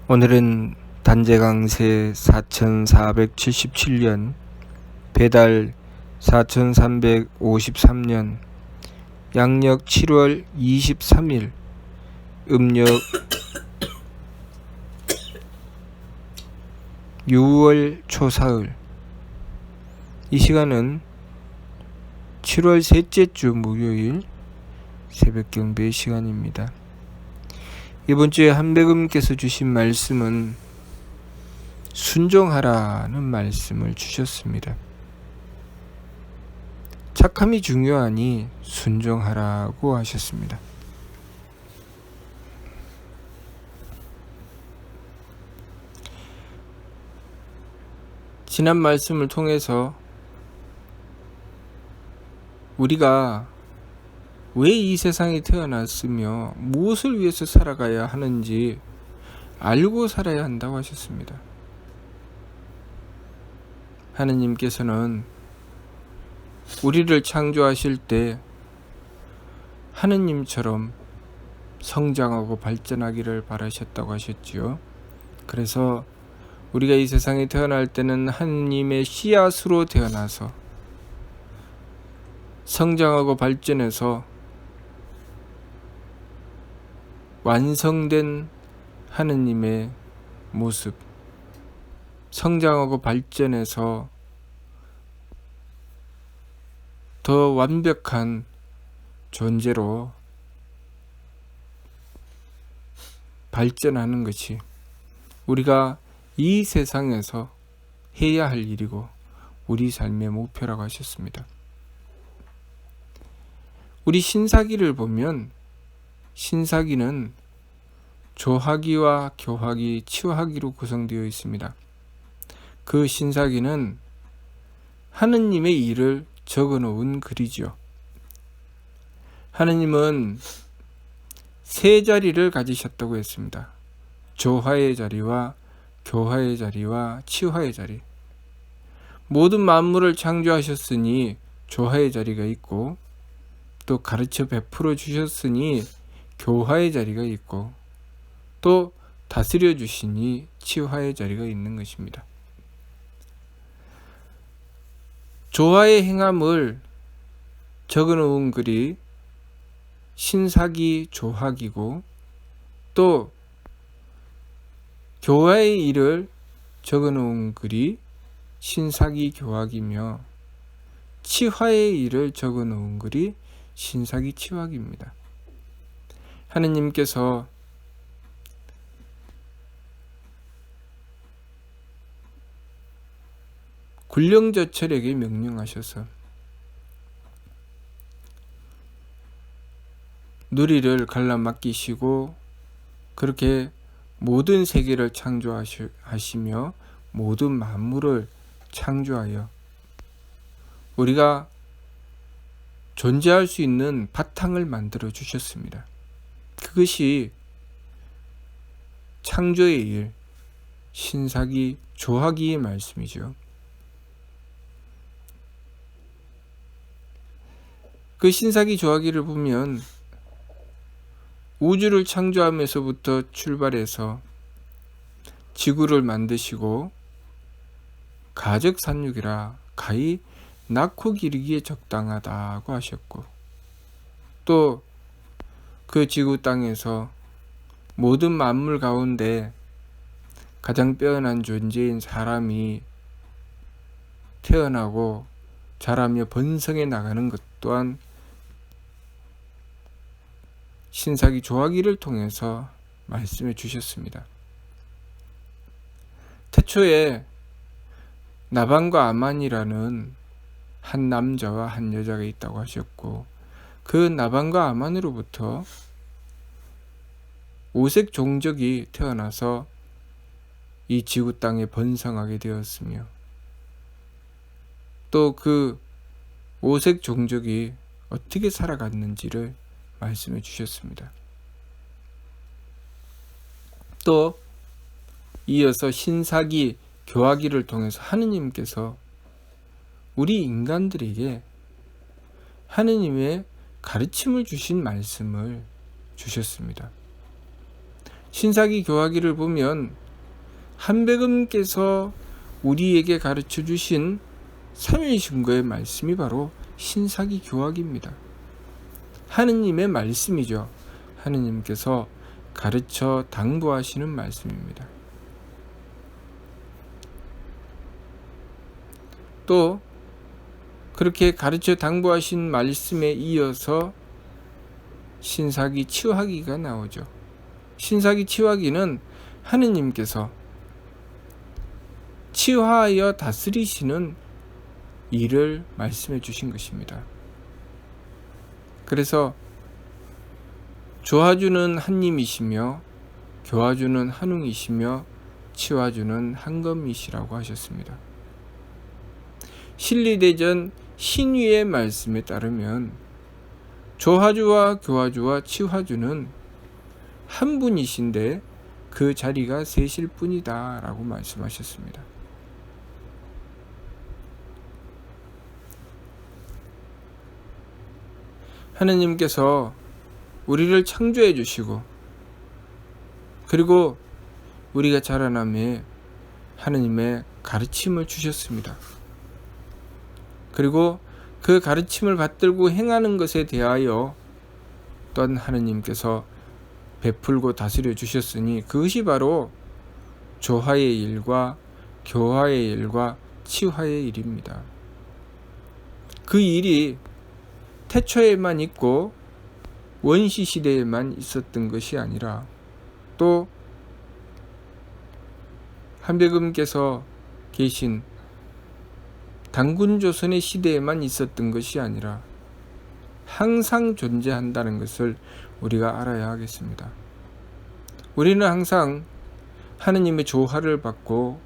오늘은 단재강세 4477년 배달 4353년 양력 7월 23일 음력 6월 초사흘. 이 시간은 7월 셋째 주 목요일 새벽 경배 시간입니다. 이번 주에 한백음께서 주신 말씀은 순종하라는 말씀을 주셨습니다. 착함이 중요하니 순종하라고 하셨습니다. 지난 말씀을 통해서 우리가 왜 이 세상에 태어났으며 무엇을 위해서 살아가야 하는지 알고 살아야 한다고 하셨습니다. 하느님께서는 우리를 창조하실 때 하느님처럼 성장하고 발전하기를 바라셨다고 하셨지요. 그래서 우리가 이 세상에 태어날 때는 하느님의 씨앗으로 태어나서 성장하고 발전해서 완성된 하느님의 모습, 성장하고 발전해서 더 완벽한 존재로 발전하는 것이 우리가 이 세상에서 해야 할 일이고 우리 삶의 목표라고 하셨습니다. 우리 신사기를 보면 신사기는 조하기와 교하기, 치화기로 구성되어 있습니다. 그 신사기는 하느님의 일을 적어 놓은 글이죠. 하느님은 세 자리를 가지셨다고 했습니다. 조화의 자리와 교화의 자리와 치화의 자리. 모든 만물을 창조하셨으니 조화의 자리가 있고, 또 가르쳐 베풀어 주셨으니 교화의 자리가 있고, 또 다스려 주시니 치화의 자리가 있는 것입니다. 조화의 행함을 적어 놓은 글이 신사기 조하기고, 또 교화의 일을 적어 놓은 글이 신사기 교화기며, 치화의 일을 적어 놓은 글이 신사기 치화기입니다. 하느님께서 굴령저철에게 명령하셔서 누리를 갈라 맡기시고 그렇게 모든 세계를 창조하시며 모든 만물을 창조하여 우리가 존재할 수 있는 바탕을 만들어 주셨습니다. 그것이 창조의 일, 신사기 조하기의 말씀이죠. 그 신사기 조하기를 보면 우주를 창조하면서부터 출발해서 지구를 만드시고 가적 산육이라 가히 낳고 기르기에 적당하다고 하셨고, 또 그 지구 땅에서 모든 만물 가운데 가장 빼어난 존재인 사람이 태어나고 자라며 번성해 나가는 것 또한 신사기 조하기를 통해서 말씀해 주셨습니다. 태초에 나반과 아만이라는 한 남자와 한 여자가 있다고 하셨고, 그 나반과 아만으로부터 오색 종족이 태어나서 이 지구 땅에 번성하게 되었으며, 또 그 오색 종족이 어떻게 살아갔는지를 말씀해 주셨습니다. 또 이어서 신사기 교하기를 통해서 하느님께서 우리 인간들에게 하느님의 가르침을 주신 말씀을 주셨습니다. 신사기 교화기를 보면 한백음께서 우리에게 가르쳐 주신 삼일신고의 말씀이 바로 신사기 교화기입니다. 하느님의 말씀이죠. 하느님께서 가르쳐 당부하시는 말씀입니다. 또 그렇게 가르쳐 당부하신 말씀에 이어서 신사기 치화기가 나오죠. 신사기 치화기는 하느님께서 치화하여 다스리시는 일을 말씀해 주신 것입니다. 그래서 조화주는 한님이시며 교화주는 한웅이시며 치화주는 한검이시라고 하셨습니다. 신리대전 신위의 말씀에 따르면 조화주와 교화주와 치화주는 한 분이신데 그 자리가 셋일 뿐이다 라고 말씀하셨습니다. 하느님께서 우리를 창조해 주시고 그리고 우리가 자라남에 하느님의 가르침을 주셨습니다. 그리고 그 가르침을 받들고 행하는 것에 대하여 또한 하느님께서 베풀고 다스려 주셨으니 그것이 바로 조화의 일과 교화의 일과 치화의 일입니다. 그 일이 태초에만 있고 원시시대에만 있었던 것이 아니라 또 한백음께서 계신 당군조선의 시대에만 있었던 것이 아니라 항상 존재한다는 것을 우리가 알아야 하겠습니다. 우리는 항상 하느님의 조화를 받고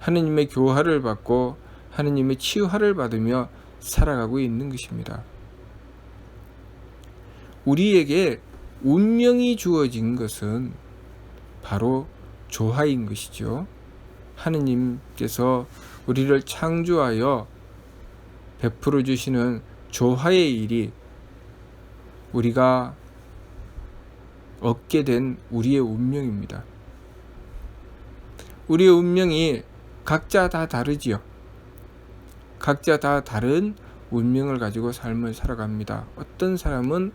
하느님의 교화를 받고 하느님의 치화를 받으며 살아가고 있는 것입니다. 우리에게 운명이 주어진 것은 바로 조화인 것이죠. 하느님께서 우리를 창조하여 베풀어 주시는 조화의 일이 우리가 얻게 된 우리의 운명입니다. 우리의 운명이 각자 다 다르지요. 각자 다 다른 운명을 가지고 삶을 살아갑니다. 어떤 사람은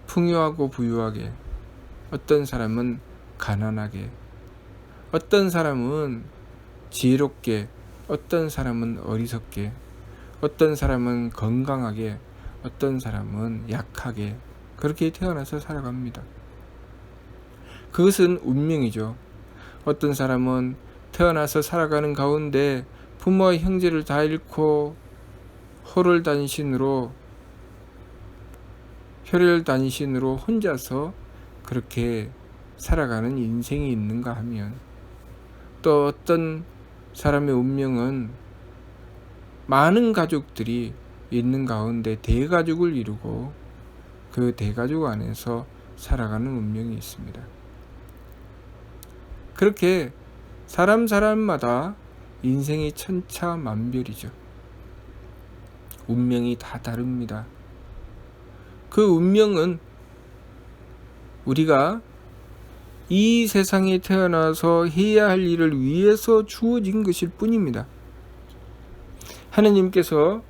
풍요하고 부유하게, 어떤 사람은 가난하게, 어떤 사람은 지혜롭게, 어떤 사람은 어리석게, 어떤 사람은 건강하게, 어떤 사람은 약하게 그렇게 태어나서 살아갑니다. 그것은 운명이죠. 어떤 사람은 태어나서 살아가는 가운데 부모와 형제를 다 잃고 혈혈단신으로 혼자서 그렇게 살아가는 인생이 있는가 하면, 또 어떤 사람의 운명은 많은 가족들이 있는 가운데 대가족을 이루고 그 대가족 안에서 살아가는 운명이 있습니다. 그렇게 사람마다 인생이 천차만별이죠. 운명이 다 다릅니다. 그 운명은 우리가 이 세상에 태어나서 해야 할 일을 위해서 주어진 것일 뿐입니다. 하느님께서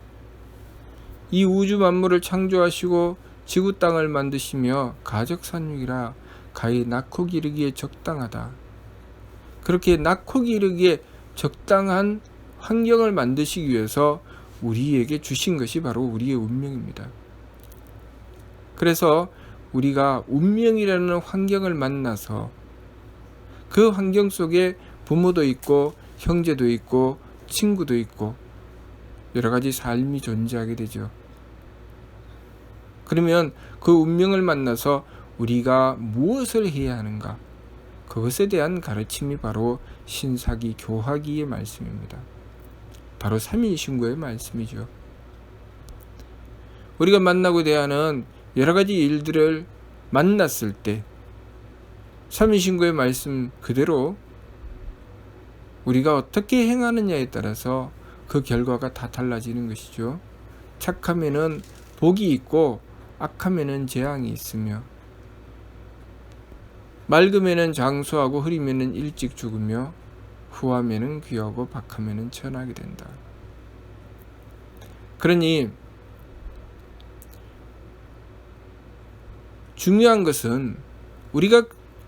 이 우주 만물을 창조하시고 지구 땅을 만드시며 가적산육이라 가히 낳고 기르기에 적당하다. 그렇게 낳고 기르기에 적당한 환경을 만드시기 위해서 우리에게 주신 것이 바로 우리의 운명입니다. 그래서 우리가 운명이라는 환경을 만나서 그 환경 속에 부모도 있고 형제도 있고 친구도 있고 여러 가지 삶이 존재하게 되죠. 그러면 그 운명을 만나서 우리가 무엇을 해야 하는가? 그것에 대한 가르침이 바로 신사기 교화기의 말씀입니다. 바로 삼일신고의 말씀이죠. 우리가 만나고 대하는 여러 가지 일들을 만났을 때 삼일신고의 말씀 그대로 우리가 어떻게 행하느냐에 따라서 그 결과가 다 달라지는 것이죠. 착하면은 복이 있고 악하면은 재앙이 있으며 맑으면은 장수하고 흐리면은 일찍 죽으며 후하면은 귀하고 박하면은 천하게 된다. 그러니 중요한 것은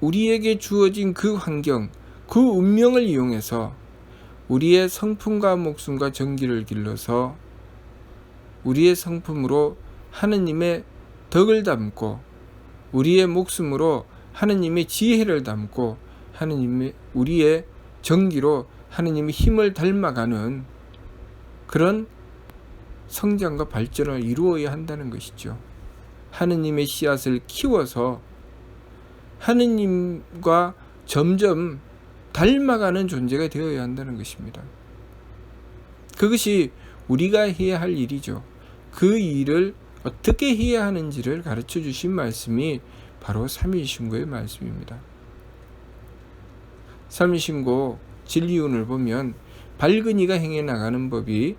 우리에게 주어진 그 환경, 그 운명을 이용해서 우리의 성품과 목숨과 정기를 길러서 우리의 성품으로 하느님의 덕을 담고 우리의 목숨으로 하느님의 지혜를 담고 우리의 정기로 하느님의 힘을 닮아가는 그런 성장과 발전을 이루어야 한다는 것이죠. 하느님의 씨앗을 키워서 하느님과 점점 닮아가는 존재가 되어야 한다는 것입니다. 그것이 우리가 해야 할 일이죠. 그 일을 어떻게 해야 하는지를 가르쳐 주신 말씀이 바로 삼위신고의 말씀입니다. 삼위신고 진리운을 보면 밝은 이가 행해 나가는 법이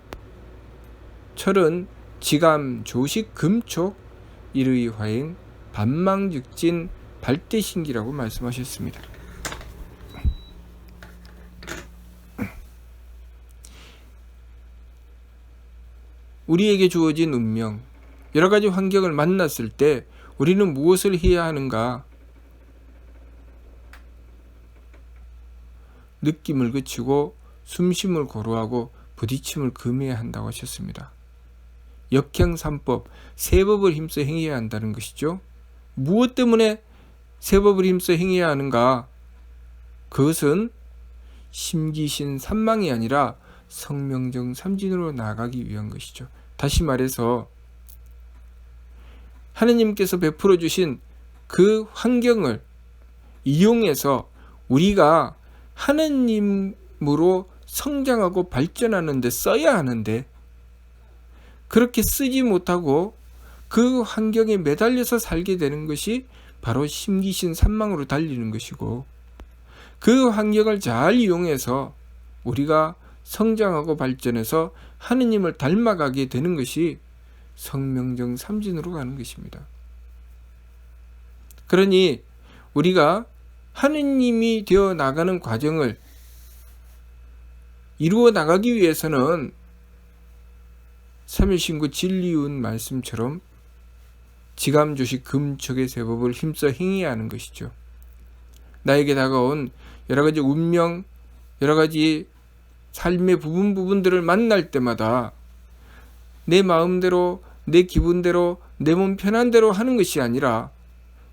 철은 지감 조식 금촉 일의 화행 반망즉진 발대신기라고 말씀하셨습니다. 우리에게 주어진 운명, 여러 가지 환경을 만났을 때 우리는 무엇을 해야 하는가? 느낌을 그치고 숨쉼을 고루하고 부딪힘을 금해야 한다고 하셨습니다. 역행삼법, 세법을 힘써 행해야 한다는 것이죠. 무엇 때문에 세법을 힘써 행해야 하는가? 그것은 심기신 삼망이 아니라 성명정 삼진으로 나아가기 위한 것이죠. 다시 말해서 하느님께서 베풀어 주신 그 환경을 이용해서 우리가 하느님으로 성장하고 발전하는 데 써야 하는데 그렇게 쓰지 못하고 그 환경에 매달려서 살게 되는 것이 바로 심기신 삼망으로 달리는 것이고, 그 환경을 잘 이용해서 우리가 성장하고 발전해서 하느님을 닮아가게 되는 것이 성명정 삼진으로 가는 것입니다. 그러니 우리가 하느님이 되어 나가는 과정을 이루어 나가기 위해서는 삼위신고 진리운 말씀처럼 지감조식 금촉의 세법을 힘써 행해야 하는 것이죠. 나에게 다가온 여러 가지 운명, 여러 가지 삶의 부분들을 만날 때마다 내 마음대로, 내 기분대로, 내 몸 편한 대로 하는 것이 아니라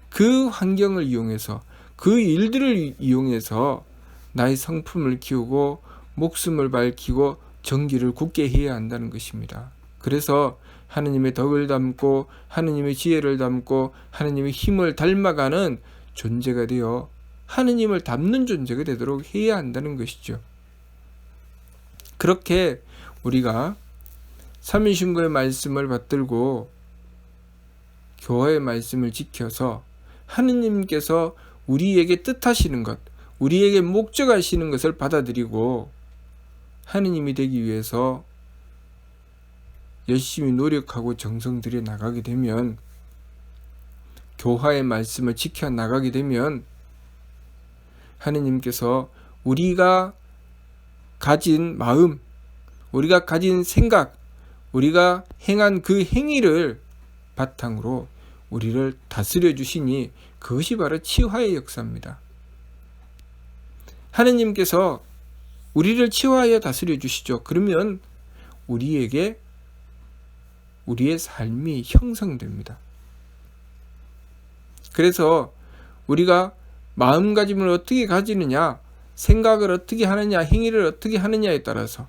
그 환경을 이용해서, 그 일들을 이용해서 나의 성품을 키우고 목숨을 밝히고 정기를 굳게 해야 한다는 것입니다. 그래서 하느님의 덕을 담고 하느님의 지혜를 담고 하느님의 힘을 닮아가는 존재가 되어 하느님을 닮는 존재가 되도록 해야 한다는 것이죠. 그렇게 우리가 삼위신고의 말씀을 받들고 교화의 말씀을 지켜서 하느님께서 우리에게 뜻하시는 것, 우리에게 목적하시는 것을 받아들이고 하느님이 되기 위해서 열심히 노력하고 정성 들여 나가게 되면, 교화의 말씀을 지켜 나가게 되면 하느님께서 우리가 가진 마음, 우리가 가진 생각, 우리가 행한 그 행위를 바탕으로 우리를 다스려 주시니 그것이 바로 치화의 역사입니다. 하느님께서 우리를 치화하여 다스려 주시죠. 그러면 우리에게 우리의 삶이 형성됩니다. 그래서 우리가 마음가짐을 어떻게 가지느냐, 생각을 어떻게 하느냐, 행위를 어떻게 하느냐에 따라서,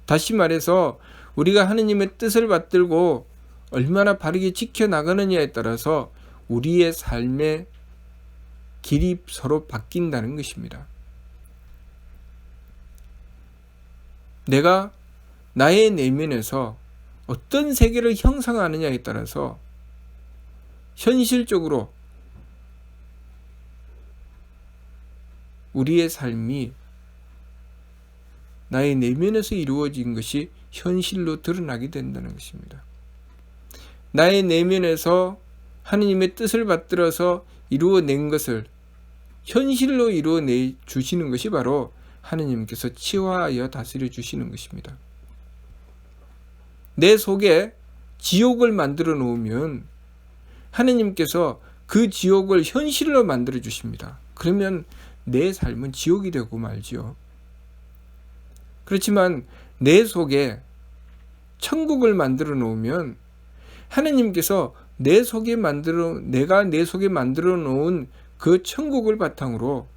다시 말해서 우리가 하느님의 뜻을 받들고 얼마나 바르게 지켜나가느냐에 따라서 우리의 삶의 길이 서로 바뀐다는 것입니다. 내가 나의 내면에서 어떤 세계를 형성하느냐에 따라서 현실적으로 우리의 삶이 나의 내면에서 이루어진 것이 현실로 드러나게 된다는 것입니다. 나의 내면에서 하느님의 뜻을 받들어서 이루어낸 것을 현실로 이루어내 주시는 것이 바로 하느님께서 치화하여 다스려 주시는 것입니다. 내 속에 지옥을 만들어 놓으면 하느님께서 그 지옥을 현실로 만들어 주십니다. 그러면 내 삶은 지옥이 되고 말지요. 그렇지만 내 속에 천국을 만들어 놓으면 하느님께서 내가 내 속에 만들어 놓은 그 천국을 바탕으로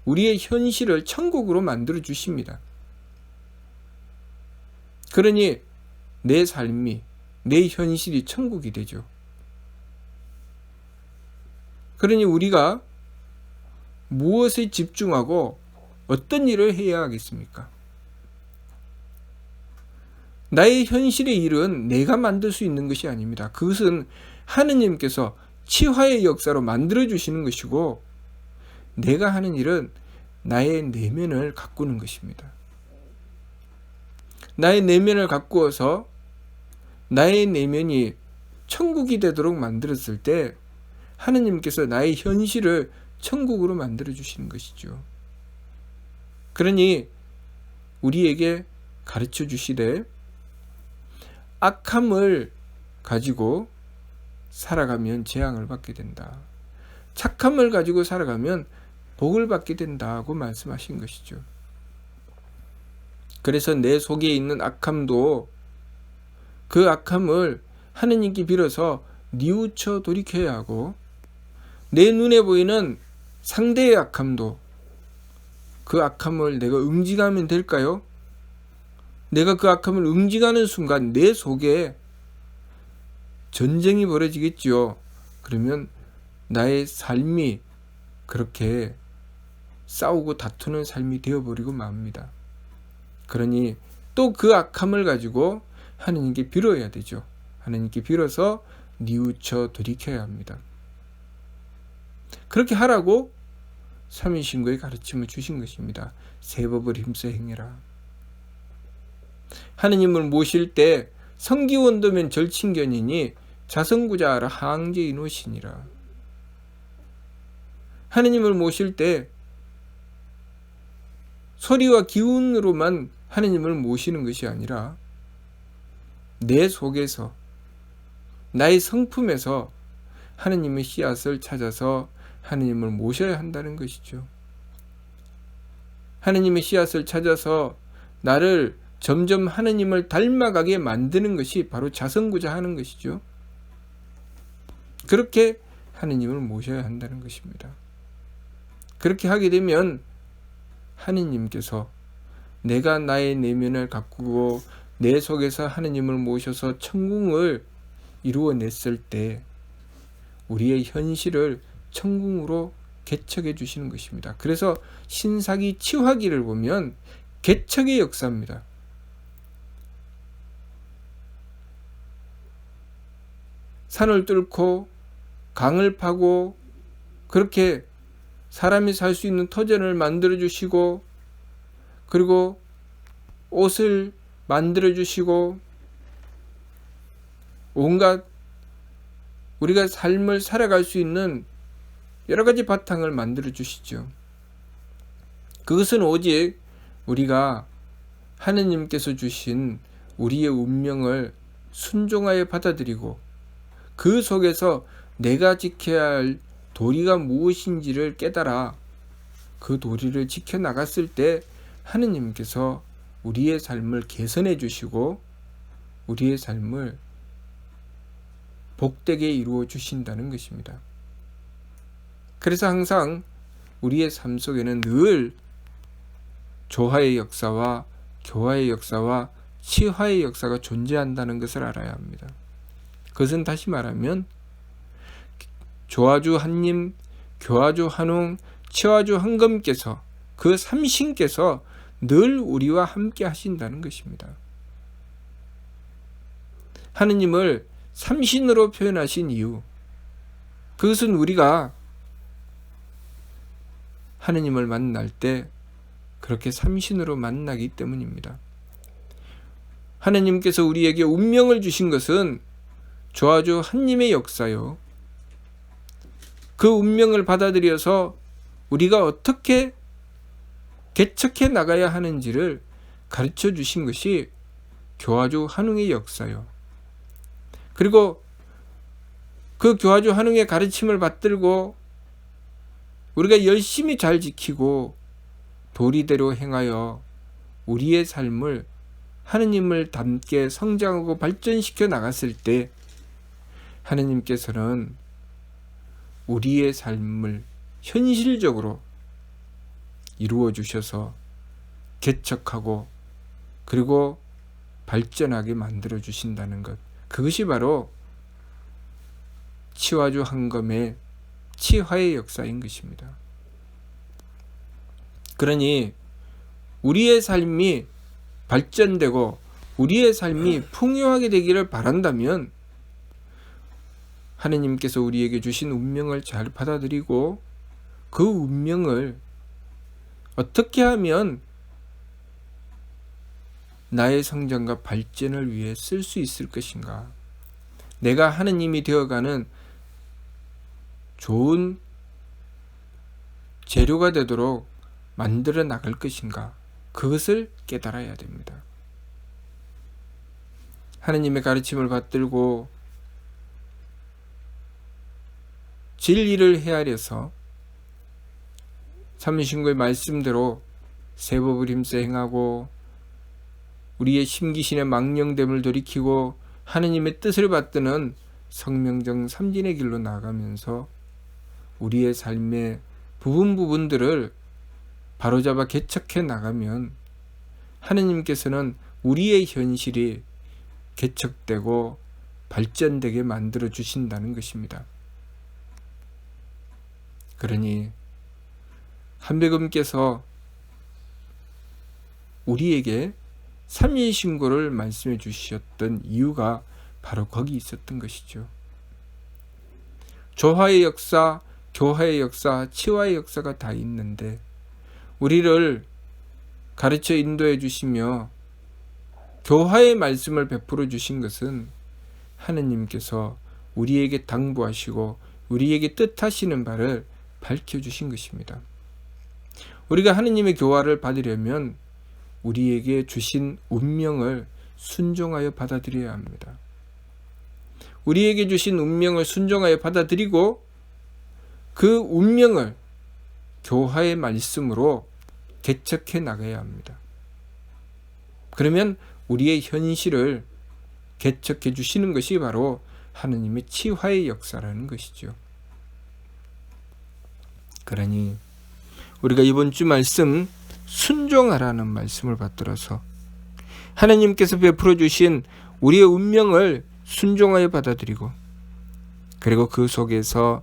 우리의 현실을 천국으로 만들어 주십니다. 그러니 내 삶이, 내 현실이 천국이 되죠. 그러니 우리가 무엇에 집중하고 어떤 일을 해야 하겠습니까? 나의 현실의 일은 내가 만들 수 있는 것이 아닙니다. 그것은 하느님께서 치화의 역사로 만들어 주시는 것이고, 내가 하는 일은 나의 내면을 가꾸는 것입니다. 나의 내면을 가꾸어서 나의 내면이 천국이 되도록 만들었을 때 하느님께서 나의 현실을 천국으로 만들어 주시는 것이죠. 그러니 우리에게 가르쳐 주시되 악함을 가지고 살아가면 재앙을 받게 된다. 착함을 가지고 살아가면 복을 받게 된다고 말씀하신 것이죠. 그래서 내 속에 있는 악함도 그 악함을 하느님께 빌어서 뉘우쳐 돌이켜야 하고, 내 눈에 보이는 상대의 악함도 그 악함을 내가 응징하면 될까요? 내가 그 악함을 응징하는 순간 내 속에 전쟁이 벌어지겠지요. 그러면 나의 삶이 그렇게 싸우고 다투는 삶이 되어버리고 맙니다. 그러니 또 그 악함을 가지고 하느님께 빌어야 되죠. 하느님께 빌어서 뉘우쳐 돌이켜야 합니다. 그렇게 하라고 삼위신고의 가르침을 주신 것입니다. 세 법을 힘써 행해라. 하느님을 모실 때 성기원도면 절친견이니 자성구자하라 항제이노시니라. 하느님을 모실 때 소리와 기운으로만 하느님을 모시는 것이 아니라 내 속에서, 나의 성품에서 하느님의 씨앗을 찾아서 하느님을 모셔야 한다는 것이죠. 하느님의 씨앗을 찾아서 나를 점점 하느님을 닮아가게 만드는 것이 바로 자성구자 하는 것이죠. 그렇게 하느님을 모셔야 한다는 것입니다. 그렇게 하게 되면 하느님께서 내가 나의 내면을 가꾸고 내 속에서 하느님을 모셔서 천궁을 이루어냈을 때 우리의 현실을 천궁으로 개척해 주시는 것입니다. 그래서 신사기 치화기를 보면 개척의 역사입니다. 산을 뚫고 강을 파고 그렇게 사람이 살 수 있는 터전을 만들어 주시고, 그리고 옷을 만들어 주시고, 온갖 우리가 삶을 살아갈 수 있는 여러 가지 바탕을 만들어 주시죠. 그것은 오직 우리가 하느님께서 주신 우리의 운명을 순종하여 받아들이고 그 속에서 내가 지켜야 할 도리가 무엇인지를 깨달아 그 도리를 지켜나갔을 때 하느님께서 우리의 삶을 개선해 주시고 우리의 삶을 복되게 이루어 주신다는 것입니다. 그래서 항상 우리의 삶 속에는 늘 조화의 역사와 교화의 역사와 치화의 역사가 존재한다는 것을 알아야 합니다. 그것은 다시 말하면 조화주 한님, 교화주 한웅, 치화주 한검께서 그 삼신께서 늘 우리와 함께 하신다는 것입니다. 하느님을 삼신으로 표현하신 이유, 그것은 우리가 하느님을 만날 때 그렇게 삼신으로 만나기 때문입니다. 하느님께서 우리에게 운명을 주신 것은 조화주 한님의 역사요. 그 운명을 받아들여서 우리가 어떻게 개척해 나가야 하는지를 가르쳐 주신 것이 교화주 환웅의 역사요. 그리고 그 교화주 환웅의 가르침을 받들고 우리가 열심히 잘 지키고 도리대로 행하여 우리의 삶을 하느님을 닮게 성장하고 발전시켜 나갔을 때 하느님께서는 우리의 삶을 현실적으로 이루어 주셔서 개척하고 그리고 발전하게 만들어 주신다는 것, 그것이 바로 치화주 한검의 치화의 역사인 것입니다. 그러니 우리의 삶이 발전되고 우리의 삶이 풍요하게 되기를 바란다면 하느님께서 우리에게 주신 운명을 잘 받아들이고 그 운명을 어떻게 하면 나의 성장과 발전을 위해 쓸 수 있을 것인가, 내가 하느님이 되어가는 좋은 재료가 되도록 만들어 나갈 것인가, 그것을 깨달아야 됩니다. 하느님의 가르침을 받들고 진리를 헤아려서 삼위신구의 말씀대로 세법을 힘써 행하고 우리의 심기신의 망령됨을 돌이키고 하느님의 뜻을 받드는 성명정 삼진의 길로 나가면서 우리의 삶의 부분들을 바로잡아 개척해 나가면 하느님께서는 우리의 현실이 개척되고 발전되게 만들어 주신다는 것입니다. 그러니 한백음께서 우리에게 삼위신고를 말씀해 주셨던 이유가 바로 거기 있었던 것이죠. 조화의 역사, 교화의 역사, 치화의 역사가 다 있는데 우리를 가르쳐 인도해 주시며 교화의 말씀을 베풀어 주신 것은 하느님께서 우리에게 당부하시고 우리에게 뜻하시는 바를 밝혀주신 것입니다. 우리가 하느님의 교화를 받으려면 우리에게 주신 운명을 순종하여 받아들여야 합니다. 우리에게 주신 운명을 순종하여 받아들이고 그 운명을 교화의 말씀으로 개척해 나가야 합니다. 그러면 우리의 현실을 개척해 주시는 것이 바로 하느님의 치화의 역사라는 것이죠. 그러니 우리가 이번 주 말씀 순종하라는 말씀을 받들어서 하나님께서 베풀어 주신 우리의 운명을 순종하여 받아들이고 그리고 그 속에서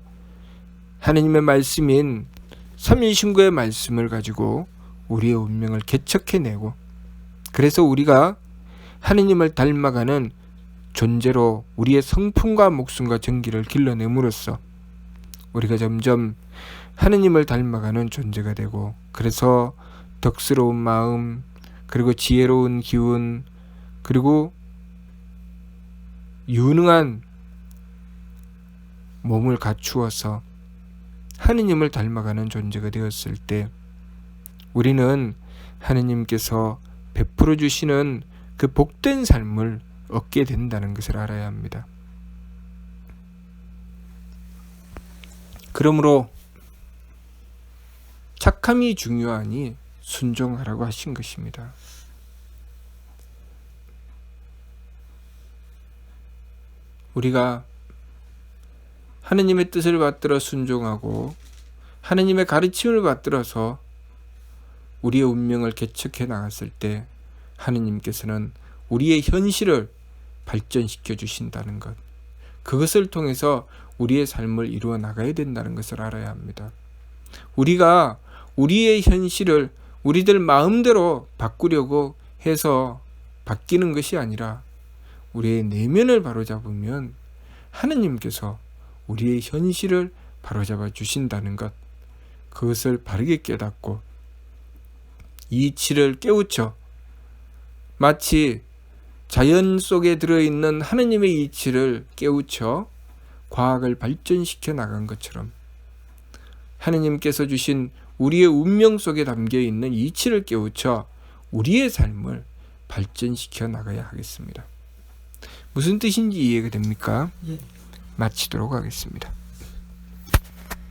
하나님의 말씀인 삼위신구의 말씀을 가지고 우리의 운명을 개척해내고 그래서 우리가 하나님을 닮아가는 존재로 우리의 성품과 목숨과 정기를 길러내므로써 우리가 점점 하느님을 닮아가는 존재가 되고 그래서 덕스러운 마음 그리고 지혜로운 기운 그리고 유능한 몸을 갖추어서 하느님을 닮아가는 존재가 되었을 때 우리는 하느님께서 베풀어 주시는 그 복된 삶을 얻게 된다는 것을 알아야 합니다. 그러므로 착함이 중요하니 순종하라고 하신 것입니다. 우리가 하느님의 뜻을 받들어 순종하고 하느님의 가르침을 받들어서 우리의 운명을 개척해 나갔을 때 하느님께서는 우리의 현실을 발전시켜 주신다는 것, 그것을 통해서 우리의 삶을 이루어 나가야 된다는 것을 알아야 합니다. 우리가 우리의 현실을 우리들 마음대로 바꾸려고 해서 바뀌는 것이 아니라 우리의 내면을 바로잡으면 하느님께서 우리의 현실을 바로잡아 주신다는 것, 그것을 바르게 깨닫고 이치를 깨우쳐 마치 자연 속에 들어있는 하느님의 이치를 깨우쳐 과학을 발전시켜 나간 것처럼 하느님께서 주신 우리의 운명 속에 담겨 있는 이치를 깨우쳐 우리의 삶을 발전시켜 나가야 하겠습니다. 무슨 뜻인지 이해가 됩니까? 예. 마치도록 하겠습니다.